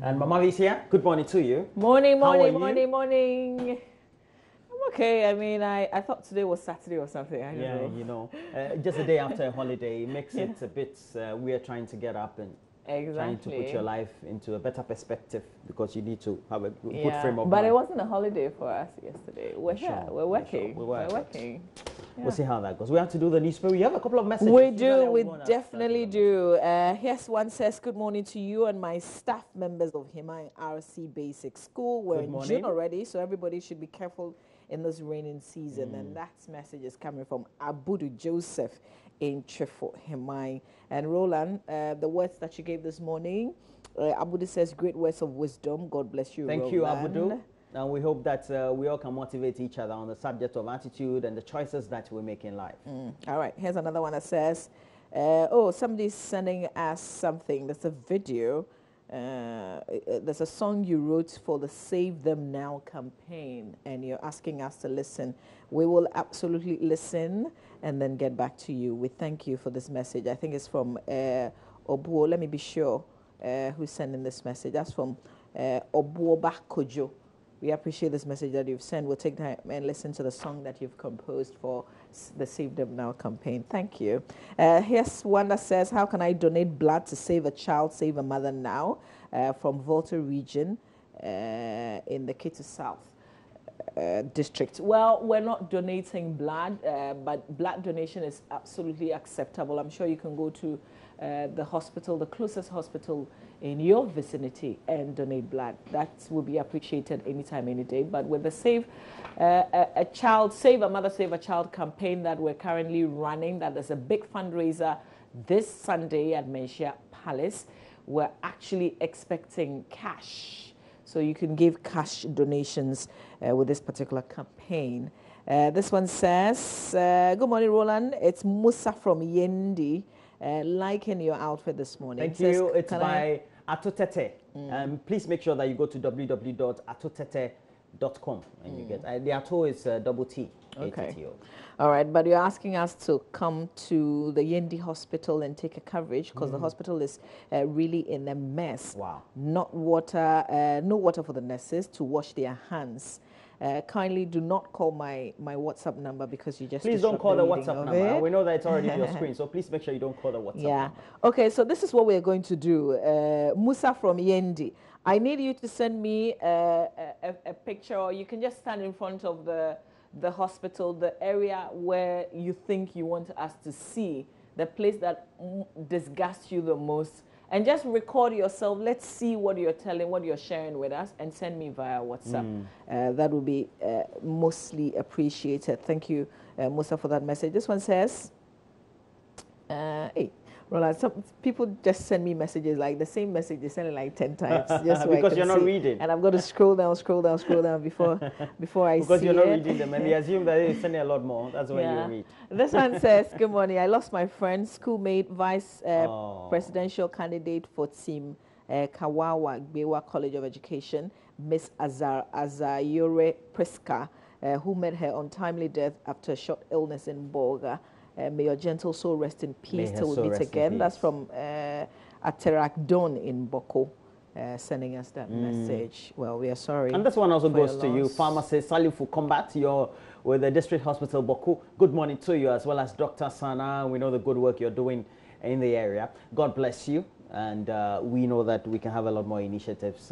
And Mama is here. Good morning to you. Morning. I'm okay. I mean, I thought today was Saturday or something. I don't know. Just a day after a holiday, it makes it a bit weird trying to get up and trying to put your life into a better perspective because you need to have a good frame of mind. But it wasn't a holiday for us yesterday. We're here. We're working. We're working. Yeah. We'll see how that goes. We have to do the newspaper. We have a couple of messages. We do. We definitely do. Here's one says, good morning to you and my staff members of Himai RC Basic School. We're in June already, so everybody should be careful in this raining season. And that message is coming from Abudu Joseph in Trifo, Himai. And Roland, the words that you gave this morning, Abudu says, great words of wisdom. God bless you, Thank Roland. you, Abudu. And we hope that we all can motivate each other on the subject of attitude and the choices that we make in life. All right, here's another one that says, oh, somebody's sending us something. There's a video. There's a song you wrote for the Save Them Now campaign, and you're asking us to listen. We will absolutely listen and then get back to you. We thank you for this message. I think it's from Obuo. Let me be sure who's sending this message. That's from Obuoba Kojo. We appreciate this message that you've sent. We'll take time and listen to the song that you've composed for the Save Them Now campaign. Thank you. Here's one that says, how can I donate blood to save a child, save a mother now? From Volta region in the Ketu South district. Well, we're not donating blood, but blood donation is absolutely acceptable. I'm sure you can go to the hospital, the closest hospital in your vicinity, and donate blood. That will be appreciated anytime, any day. But with the Save a Child, Save a Mother, Save a Child campaign that we're currently running, that is a big fundraiser this Sunday at Menchia Palace, we're actually expecting cash. So you can give cash donations with this particular campaign. This one says, good morning, Roland. It's Musa from Yendi. Liking your outfit this morning. Thank you. It's by Atotete. Please make sure that you go to www.atotete.com and you get the Ato is double T. Okay. A-T-T-O. All right, but you're asking us to come to the Yendi Hospital and take a coverage because the hospital is really in a mess. Wow. Not water, no water for the nurses to wash their hands. Kindly do not call my WhatsApp number because you just... Please don't call the WhatsApp number. We know that it's already on your screen, so please make sure you don't call the WhatsApp number. Okay, so this is what we're going to do. Musa from Yendi, I need you to send me a picture, or you can just stand in front of the hospital, the area where you think you want us to see, the place that disgusts you the most, and just record yourself. Let's see what you're telling, what you're sharing with us, and send me via WhatsApp. That would be mostly appreciated. Thank you, Musa, for that message. This one says, hey, Roland, some people just send me messages like the same message they send it like 10 times. Just so because you're not reading. And I've got to scroll down before I see Because you're not reading them, and they assume that they're sending a lot more. That's when you read. This one says, good morning. I lost my friend, schoolmate, vice presidential candidate for Team Kawawa, Gbewa College of Education, Miss Azayore Priska, who met her untimely death after a short illness in Bolga. May your gentle soul rest in peace till we meet again. That's from Aterakdon in Boko, sending us that message. Well, we are sorry. And this one also goes to you, Pharmacist Salifu Combat. You're with the District Hospital Boko. Good morning to you, as well as Dr. Sana. We know the good work you're doing in the area. God bless you. And we know that we can have a lot more initiatives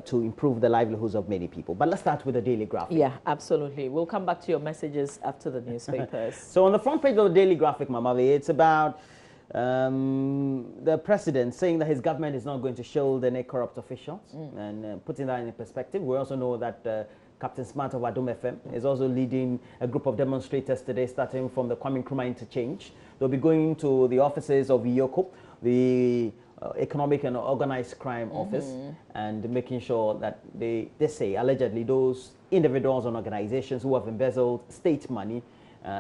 to improve the livelihoods of many people. But let's start with the Daily Graphic. Yeah, absolutely. We'll come back to your messages after the newspapers. So on the front page of the Daily Graphic, Mamavi, it's about the president saying that his government is not going to shield any corrupt officials. And putting that in perspective, we also know that Captain Smart of Adom FM is also leading a group of demonstrators today, starting from the Kwame Nkrumah interchange. They'll be going to the offices of Iyoko, the Economic and Organized Crime Office, and making sure that they say allegedly those individuals and organizations who have embezzled state money,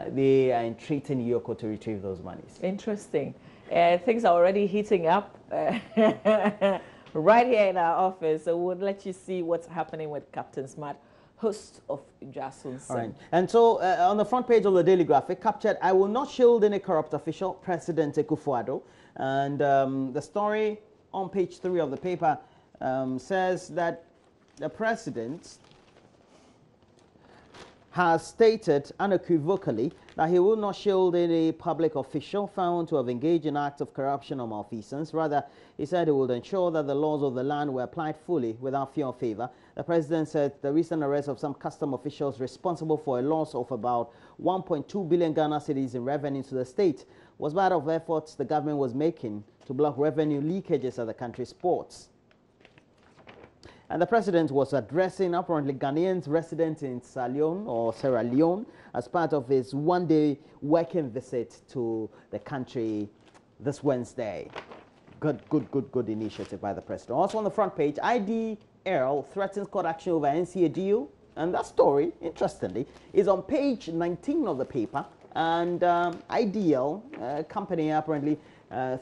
they are entreating Yoko to retrieve those monies. Interesting. Things are already heating up right here in our office, so we'll let you see what's happening with Captain Smart, host of Jason. All right. And so on the front page of the Daily Graphic, captured, I will not shield any corrupt official, President Akufo-Addo. And the story on page 3 of the paper says that the president has stated unequivocally that he will not shield any public official found to have engaged in acts of corruption or malfeasance. Rather, he said he would ensure that the laws of the land were applied fully without fear or favor. The president said the recent arrest of some custom officials responsible for a loss of about 1.2 billion Ghana cedis in revenue to the state was part of efforts the government was making to block revenue leakages at the country's ports. And the president was addressing apparently Ghanaians resident in Sierra Leone as part of his one-day working visit to the country this Wednesday. Good initiative by the president. Also on the front page, IDL threatens court action over NCA deal. And that story, interestingly, is on page 19 of the paper. And IDL company apparently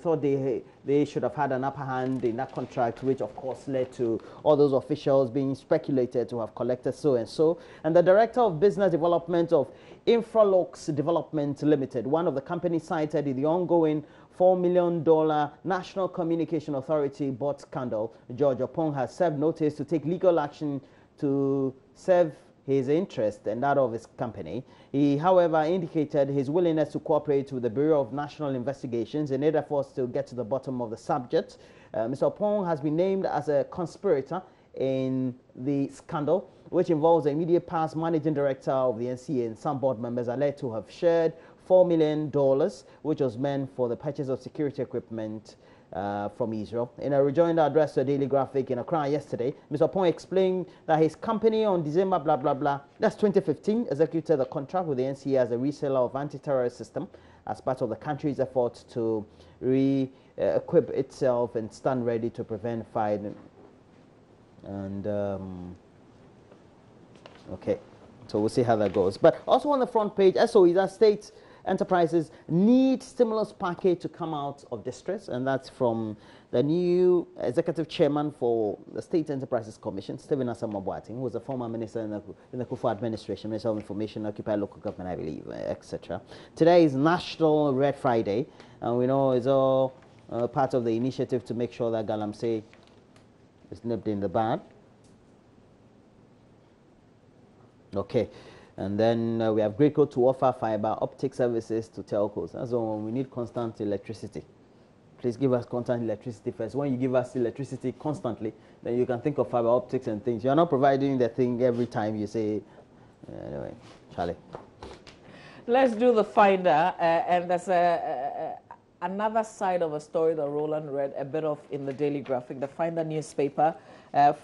thought they should have had an upper hand in that contract, which of course led to all those officials being speculated to have collected so and so. And the director of business development of Infralux Development Limited, one of the companies cited in the ongoing $4 million National Communication Authority bot scandal, George Opong, has served notice to take legal action to serve his interest and that of his company. He, however, indicated his willingness to cooperate with the Bureau of National Investigations in order for us to get to the bottom of the subject. Mr. Opong has been named as a conspirator in the scandal, which involves the immediate past managing director of the NCA and some board members alleged to have shared $4 million, which was meant for the purchase of security equipment from Israel. In a rejoinder address to a Daily Graphic in Accra yesterday, Mr. Opong explained that his company on December that's 2015, executed a contract with the NCA as a reseller of anti-terrorist system as part of the country's efforts to re-equip itself and stand ready to prevent fighting. And okay, so we'll see how that goes. But also on the front page, SOE, that states enterprises need stimulus package to come out of distress, and that's from the new executive chairman for the State Enterprises Commission, Stephen Asamoah-Boateng, who was a former minister in the Kufuor administration, Minister of Information, Occupied Local Government, I believe, etc. Today is National Red Friday, and we know it's all part of the initiative to make sure that Galamsey is nipped in the bud. Okay. And then we have Greco to offer fiber optic services to telcos. And so we need constant electricity. Please give us constant electricity first. When you give us electricity constantly, then you can think of fiber optics and things. You're not providing the thing every time you say, anyway, Charlie. Let's do the finder. And there's another side of a story that Roland read a bit of in the Daily Graphic, the Finder newspaper.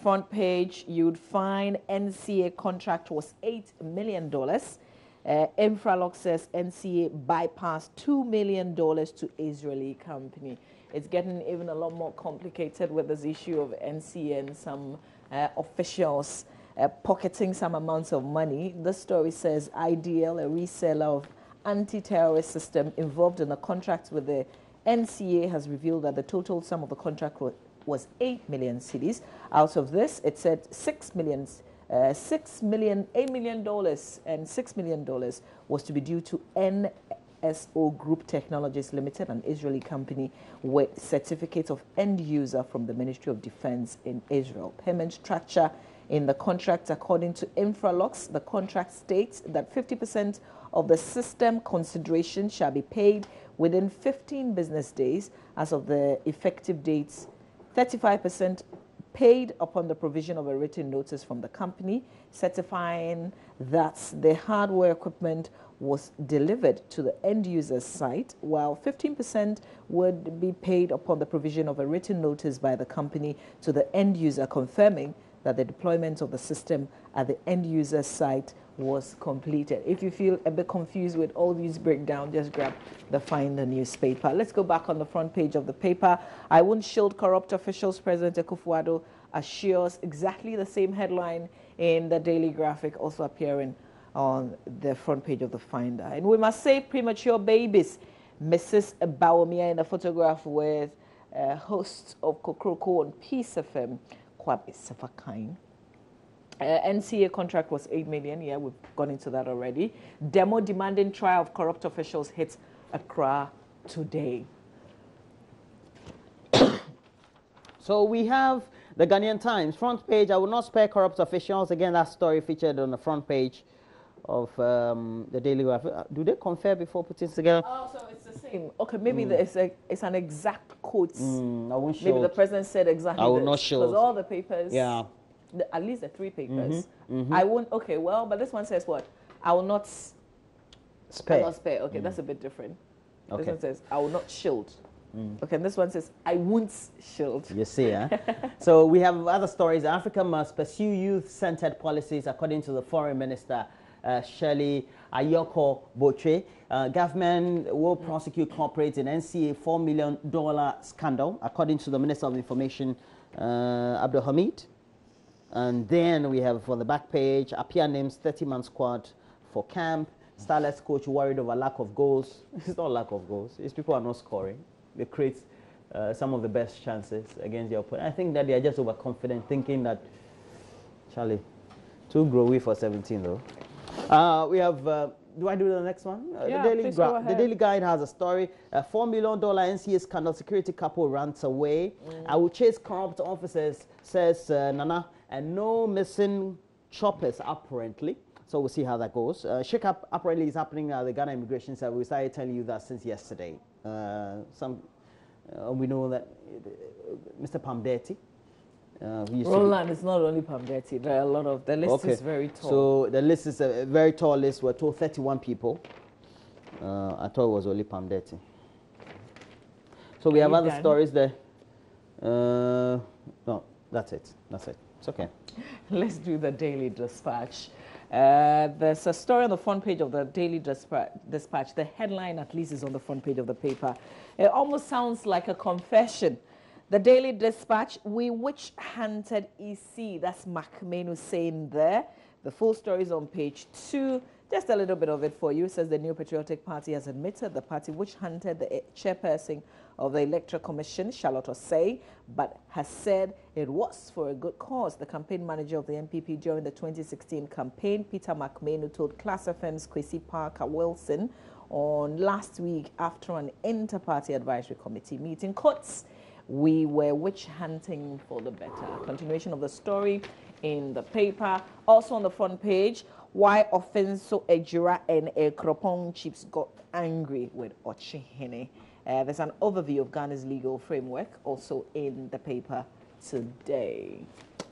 Front page, you'd find NCA contract was $8 million. Infralux says NCA bypassed $2 million to Israeli company. It's getting even a lot more complicated with this issue of NCA and some officials pocketing some amounts of money. This story says IDL, a reseller of anti-terrorist system involved in a contract with the NCA, has revealed that the total sum of the contract was 8 million cedis. Out of this, it said $8 million and $6 million was to be due to NSO Group Technologies Limited, an Israeli company with certificate of end user from the Ministry of Defense in Israel. Payment structure in the contract, according to Infralux, the contract states that 50% of the system consideration shall be paid within 15 business days as of the effective dates. 35% paid upon the provision of a written notice from the company certifying that the hardware equipment was delivered to the end user's site, while 15% would be paid upon the provision of a written notice by the company to the end user confirming that the deployment of the system at the end user's site was completed. If you feel a bit confused with all these breakdowns, just grab the Finder newspaper. Let's go back on the front page of the paper. I won't shield corrupt officials. President Akufo-Addo assures exactly the same headline in the Daily Graphic, also appearing on the front page of the Finder. And we must say premature babies. Mrs. Bawumia in a photograph with hosts of Kokroko on Peace FM, Kwabe Sefakain. NCA contract was 8 million. Yeah, we've gone into that already. Demo demanding trial of corrupt officials hits Accra today. So we have The Ghanaian Times, front page, I will not spare corrupt officials. Again, that story featured on the front page of the Daily Graphic. Do they confer before putting it together? Oh, so it's the same. Okay, maybe it's an exact quote. I won't show. Maybe the president said exactly I will this. not show. Because all the papers, at least the 3 papers, I won't, okay, well, but this one says what? I will not spare. I will not spare. Okay, that's a bit different. Okay. This one says, I will not shield. Okay, and this one says, I won't shield. You see, huh? So we have other stories. Africa must pursue youth-centered policies, according to the Foreign Minister, Shirley Ayoko Botre. Government will prosecute corporates in NCA $4 million scandal, according to the Minister of Information, Abdul Hamid. And then we have on the back page, Apia names 30-man squad for camp. Starlets coach worried over lack of goals. It's not lack of goals. It's people are not scoring. They create some of the best chances against their opponent. I think that they are just overconfident, thinking that, Charlie, too growy for 17 though. We have, do I do the next one? Yeah, the Daily Guide has a story. A $4 million NCA scandal, security couple runs away. I will chase corrupt officers, says Nana, and no missing choppers apparently. So we'll see how that goes. Shake-up apparently is happening at the Ghana Immigration Service. We started telling you that since yesterday. We know that Mr. Pamdeti. Roland is not only Pamdeti. There are a lot of, the list is very tall. So the list is a very tall list. We're told 31 people. I thought it was only Pamdeti. So we have other stories there. No, that's it. That's it. It's okay. Let's do the Daily Dispatch. There's a story on the front page of the Daily Dispatch. The headline, at least, is on the front page of the paper. It almost sounds like a confession. The Daily Dispatch, we witch-hunted EC. That's Macmenu saying there. The full story is on page 2. Just a little bit of it for you. It says the New Patriotic Party has admitted the party witch-hunted the chairperson of the Electoral Commission, Charlotte Osei, but has said it was for a good cause. The campaign manager of the NPP during the 2016 campaign, Peter Macmenu, told Class FM's Kwesi Parker Wilson on last week after an inter-party advisory committee meeting. Quotes, we were witch hunting for the better. Continuation of the story in the paper. Also on the front page, why Offenso Ejura and Ekropong chiefs got angry with Ochihene. There's an overview of Ghana's legal framework also in the paper today.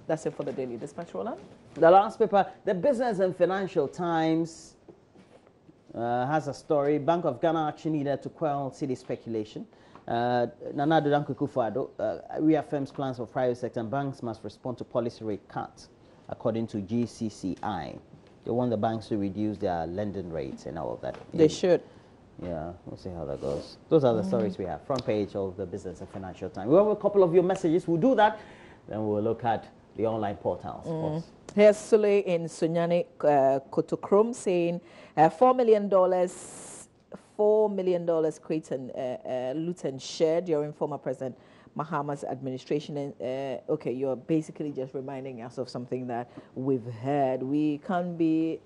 That's it for the Daily Dispatch, Roland. The last paper, the Business and Financial Times, has a story. Bank of Ghana action needed to quell city speculation. Nana Adodankwa Akufo-Addo reaffirms plans for private sector and banks must respond to policy rate cuts, according to GCCI. They want the banks to reduce their lending rates and all of that. They should. Yeah, we'll see how that goes. Those are the stories we have. Front page of the Business and Financial Times. We have a couple of your messages. We'll do that. Then we'll look at the online portals. Here's Sule in Sunyani Kotokrom saying $4 million Creighton Luton shared during former President Mahama's administration. Okay, you're basically just reminding us of something that we've heard. We can't be,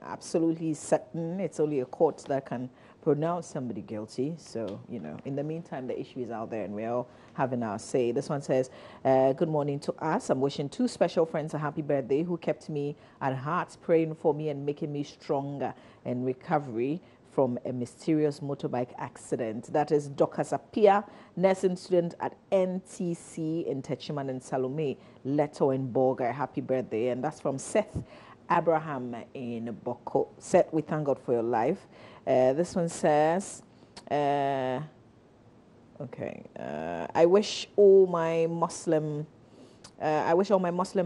absolutely certain. It's only a court that can pronounce somebody guilty. So, in the meantime, the issue is out there and we're all having our say. This one says, good morning to us. I'm wishing 2 special friends a happy birthday who kept me at heart, praying for me and making me stronger in recovery from a mysterious motorbike accident. That is Dr. Sapia, nursing student at NTC in Techiman and Salome, Leto and Borga. Happy birthday. And that's from Seth Abraham in Boko. Seth, we thank God for your life. This one says, I wish all my Muslim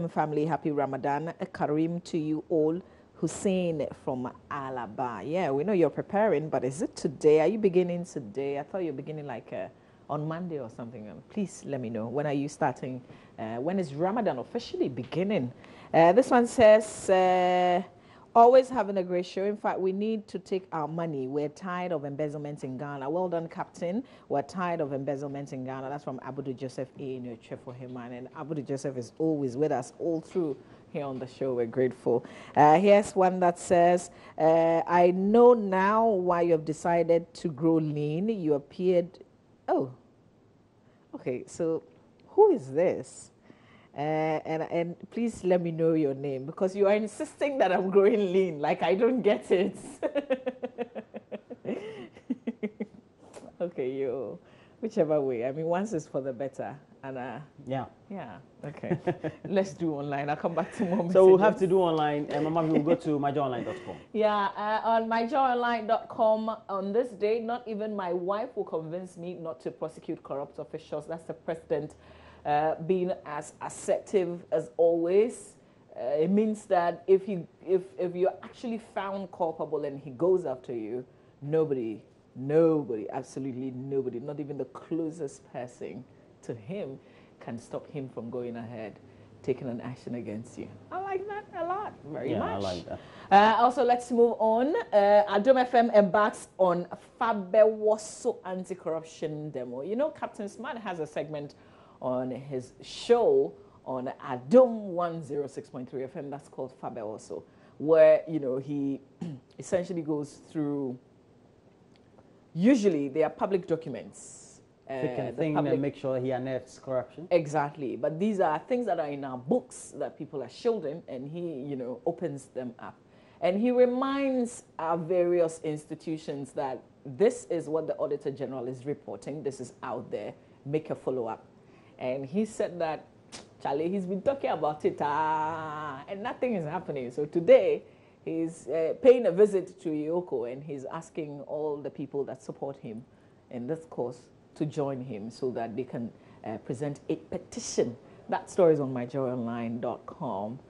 family happy Ramadan. Kareem to you all. Hussein from Alaba. Yeah, we know you're preparing, but is it today? Are you beginning today? I thought you were beginning like on Monday or something. Please let me know. When are you starting? When is Ramadan officially beginning? This one says, always having a great show. In fact, we need to take our money. We're tired of embezzlement in Ghana. Well done, Captain. We're tired of embezzlement in Ghana. That's from Abudu Joseph in Chefoheman. And Abudu Joseph is always with us all through here on the show. We're grateful. Here's one that says, I know now why you have decided to grow lean. You appeared... Oh, okay. So who is this? And please let me know your name, because you are insisting that I'm growing lean. Like, I don't get it. Okay, you, whichever way. I mean, once is for the better. And yeah. Okay. Let's do online. I'll come back to more messages. So we'll have to do online. Mama, we'll go to myjoyonline.com. Yeah, on myjoyonline.com on this day, not even my wife will convince me not to prosecute corrupt officials. That's the president being as assertive as always. It means that if you're actually found culpable and he goes after you, nobody, absolutely nobody, not even the closest person to him, can stop him from going ahead, taking an action against you. I like that a lot, very much. I like that. Also, let's move on. Adom FM embarks on Fabewoso anti-corruption demo. You know, Captain Smart has a segment on his show on Adom 106.3 FM that's called Fabewoso, where, you know, he essentially goes through, usually they are public documents. And make sure he unearths corruption. Exactly. But these are things that are in our books that people are shielding, and he, you know, opens them up. And he reminds our various institutions that this is what the Auditor General is reporting. This is out there. Make a follow-up. And he said that, Charlie, he's been talking about it, and nothing is happening. So today, he's paying a visit to Yoko, and he's asking all the people that support him in this course to join him so that they can present a petition. That story is on myjoyonline.com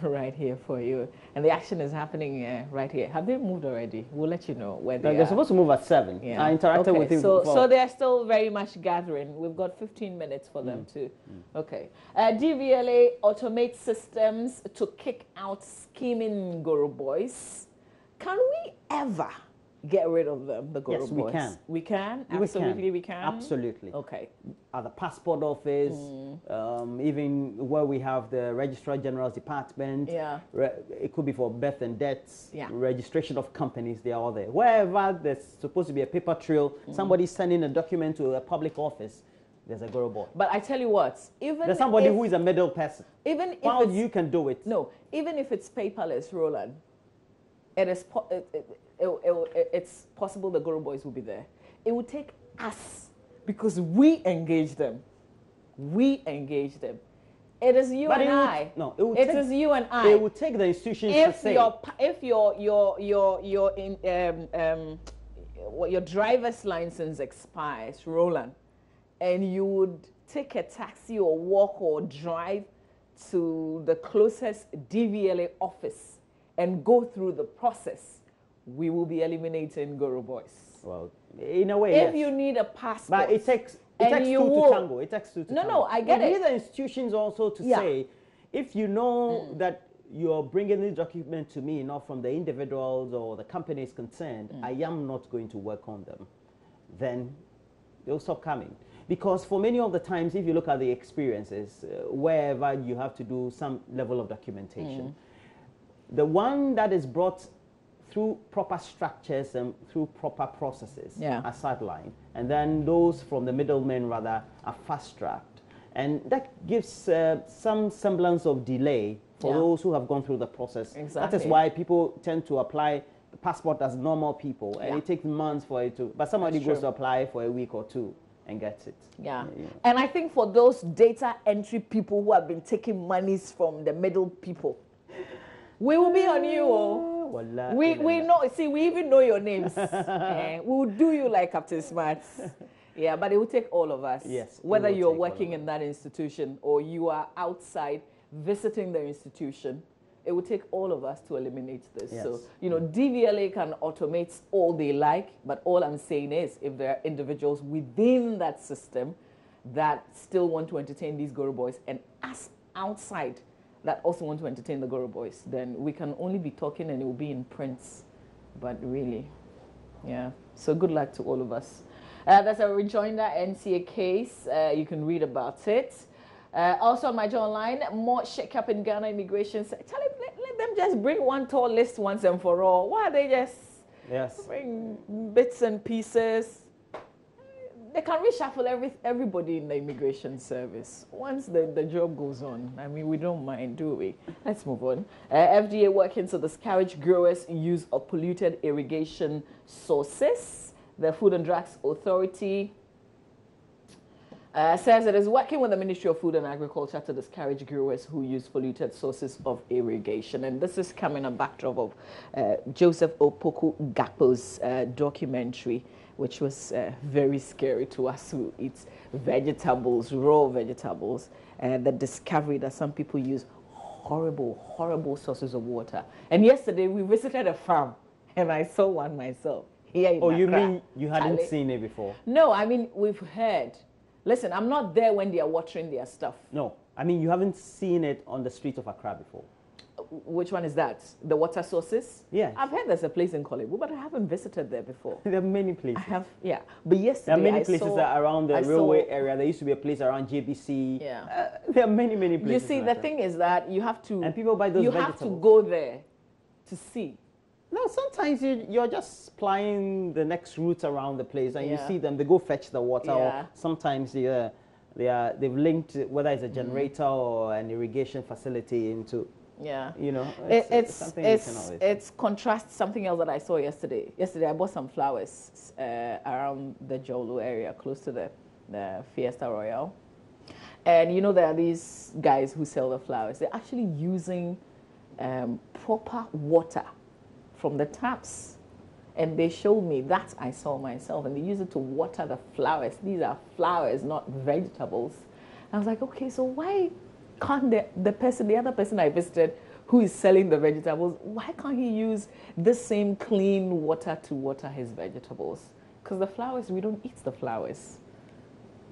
right here for you. And the action is happening right here. Have they moved already? We'll let you know where they are. They're supposed to move at 7. Yeah. I interacted with him. So they're still very much gathering. We've got 15 minutes for them to. Okay. DVLA automates systems to kick out scheming Guru boys. Can we ever get rid of them, the Guru boys? Yes, we can. We can? Absolutely, we can? Absolutely. Okay. At the passport office, even where we have the Registrar General's Department. Yeah. It could be for birth and deaths, yeah, registration of companies, they are all there. Wherever there's supposed to be a paper trail, somebody sending a document to a public office, there's a Guru boy. But I tell you what, even there's somebody who is a middle person. Even if while you can do it. No, even if it's paperless, Roland, it is it's possible the Guru boys will be there. It will take us, because we engage them. We engage them. It is you and I. No, it is you and I. It will take the institutions to say. If your driver's license expires, Roland, and you would take a taxi or walk or drive to the closest DVLA office and go through the process, we will be eliminating Guru boys. Well, in a way, if you need a passport. But it takes two to tango. It takes two to tango. No, I get it. We need the institutions also to say, if you know that you're bringing the document to me, not from the individuals or the companies concerned, I am not going to work on them, then they'll stop coming. Because for many of the times, if you look at the experiences, wherever you have to do some level of documentation, the one that is brought through proper structures and through proper processes are sidelined. And then those from the middlemen, rather, are fast-tracked. And that gives some semblance of delay for those who have gone through the process. Exactly. That is why people tend to apply the passport as normal people, and it takes months for it to, but somebody goes to apply for a week or two and gets it. Yeah. And I think for those data entry people who have been taking monies from the middle people, we will be on you. We know, see, we even know your names. We will do you like Captain Smart. Yeah, but it will take all of us. Yes. Whether you're working in that institution or you are outside visiting the institution, it will take all of us to eliminate this. Yes. So, you know, DVLA can automate all they like, but all I'm saying is if there are individuals within that system that still want to entertain these Guru boys and us outside that also want to entertain the Guru boys, then we can only be talking and it will be in prints. But really, yeah. So good luck to all of us. There's a rejoinder NCA case. You can read about it. Also on my Joy Online, more shake-up in Ghana immigration. Let them just bring one tall list once and for all. Why are they just bring bits and pieces? they can reshuffle everybody in the immigration service. Once the job goes on, I mean, we don't mind, do we? Let's move on. FDA working to discourage growers' use of polluted irrigation sources. The Food and Drugs Authority says it is working with the Ministry of Food and Agriculture to discourage growers who use polluted sources of irrigation. And this is coming on backdrop of Joseph Opoku Gakpo's documentary, which was very scary to us who eat vegetables, raw vegetables, and the discovery that some people use horrible, horrible sources of water. And yesterday we visited a farm, and I saw one myself here in Accra. You mean you hadn't seen it before? No, I mean, we've heard. Listen, I'm not there when they are watering their stuff. No, I mean, you haven't seen it on the streets of Accra before. Which one is that? The water sources? Yeah. I've heard there's a place in Kolebu, but I haven't visited there before. There are many places. I have, yeah. But yesterday, there are many places around the railway area. There used to be a place around JBC. Yeah. There are many places. You see, the thing is that you have to... And people buy those vegetables. You have to go there to see. No, sometimes you're just plying the next route around the place, and you see them. They go fetch the water. Or sometimes they've linked whether it's a generator or an irrigation facility into. Yeah, you know, it's contrasts something else that I saw yesterday. Yesterday I bought some flowers around the Jolo area, close to the Fiesta Royal, and you know there are these guys who sell the flowers. They're actually using proper water from the taps, and they showed me that. I saw myself, and they use it to water the flowers. These are flowers, not vegetables. I was like, okay, so why can't the other person I visited who is selling the vegetables, why can't he use this same clean water to water his vegetables? Because the flowers, we don't eat the flowers.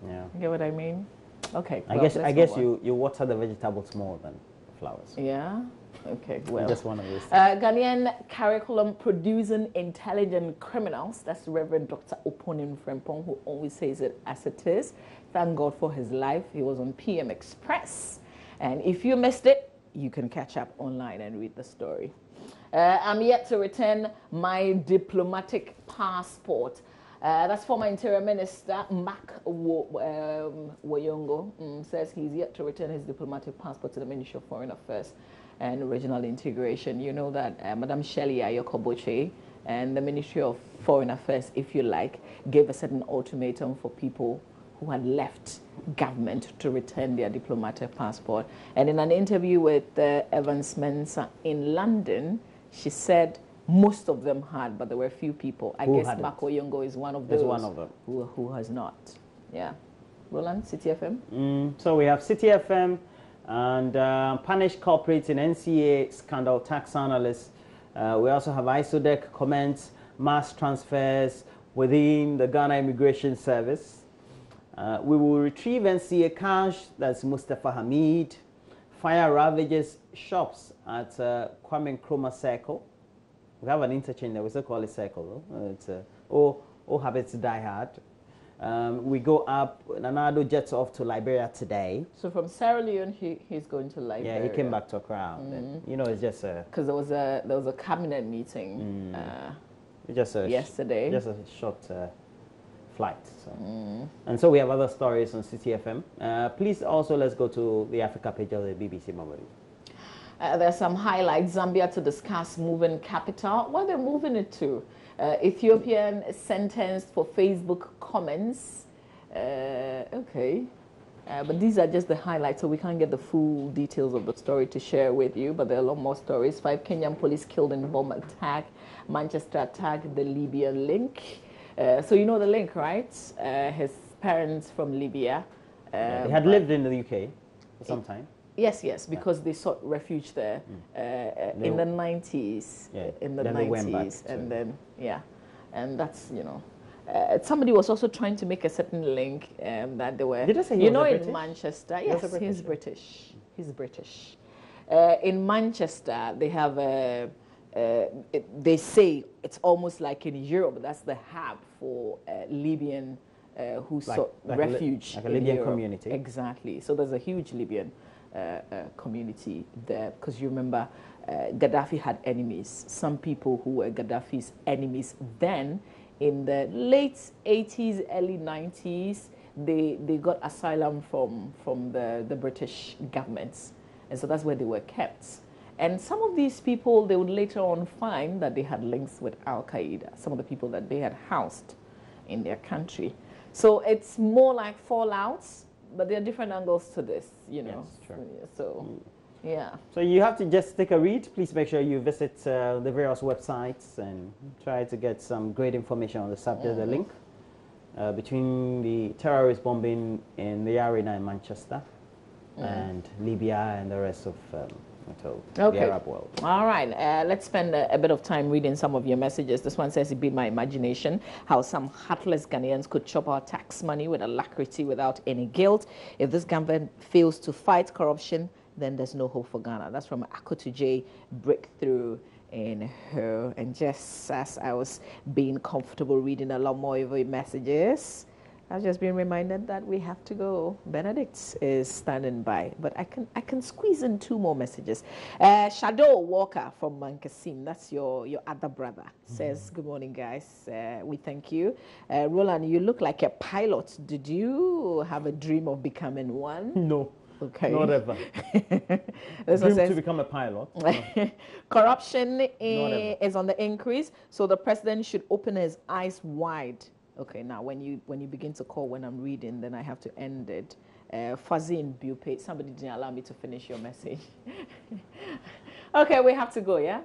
Yeah. You get what I mean? Okay. I guess you water the vegetables more than the flowers. Yeah. Okay, well. Just one of those. Ghanaian curriculum producing intelligent criminals. That's Reverend Dr. Oponim Frempong, who always says it as it is. Thank God for his life. He was on PM Express. And if you missed it, you can catch up online and read the story. I'm yet to return my diplomatic passport. That's former Interior Minister Mark Woyongo says he's yet to return his diplomatic passport to the Ministry of Foreign Affairs and Regional Integration. You know that Madam Shelley Ayokoboche and the Ministry of Foreign Affairs, if you like, gave a certain ultimatum for people who had left government to return their diplomatic passport. And in an interview with Evans Mensah in London, she said most of them had, but there were a few people. I guess Mark Oyongo is one of those who has not. Yeah. Roland, City FM? So we have City FM and punished culprits in NCA scandal tax analysts. We also have ISODEC comments, mass transfers within the Ghana Immigration Service. We will retrieve NCA cash, that's Mustafa Hamid. Fire ravages shops at Kwame Nkrumah Circle. We have an interchange there, we still call it Circle though. It's all habits die hard. We go up, Nanado jets off to Liberia today. So from Sierra Leone, he's going to Liberia. Yeah, he came back to Accra. You know, it's just because there was a cabinet meeting yesterday. Just a short flight. So. And so we have other stories on City FM. Please also let's go to the Africa page of the BBC Mobile. There's some highlights. Zambia to discuss moving capital. Where they're moving it to? Ethiopian sentenced for Facebook comments. Okay. But these are just the highlights, so we can't get the full details of the story to share with you, but there are a lot more stories. 5 Kenyan police killed in bomb attack. Manchester attacked the Libyan link. So you know the link, right? His parents from Libya. They had lived in the UK for some time. Yes, because they sought refuge there in the 90s. Yeah. In the then 90s, they went back and then and that's somebody was also trying to make a certain link that they were. Did I say he was in British? Manchester? He was Yes, a he's British. He's British. In Manchester, they have they say it's almost like in Europe. That's the hub for Libyan who sought refuge. Like a Libyan Europe. community. Exactly. So there's a huge Libyan community there, because you remember Gaddafi had enemies. Some people who were Gaddafi's enemies then in the late 80s, early 90s, they got asylum from the British governments. And so that's where they were kept. And some of these people, they would later on find that they had links with Al-Qaeda, some of the people that they had housed in their country. So it's more like fallouts, but there are different angles to this, you know. Yes, sure. So, yeah. So you have to just take a read. Please make sure you visit the various websites and try to get some great information on the subject, the link between the terrorist bombing in the arena in Manchester and Libya and the rest of the Arab world. All right. Let's spend a bit of time reading some of your messages. This one says, it beat my imagination how some heartless Ghanaians could chop our tax money with alacrity without any guilt. If this government fails to fight corruption, then there's no hope for Ghana. That's from Akoto J. Breakthrough in her. And just as I was being comfortable reading a lot more of your messages, I've just been reminded that we have to go. Benedict is standing by, but I can squeeze in 2 more messages. Shadow Walker from Mankasim, that's your other brother, says, good morning, guys. We thank you. Roland, you look like a pilot. Did you have a dream of becoming one? No. Okay. Not ever. Dream to become a pilot. Corruption is on the increase, so the president should open his eyes wide. Okay, now when you begin to call when I'm reading, then I have to end it. Fuzzy in Bupe, somebody didn't allow me to finish your message. Okay, we have to go, yeah?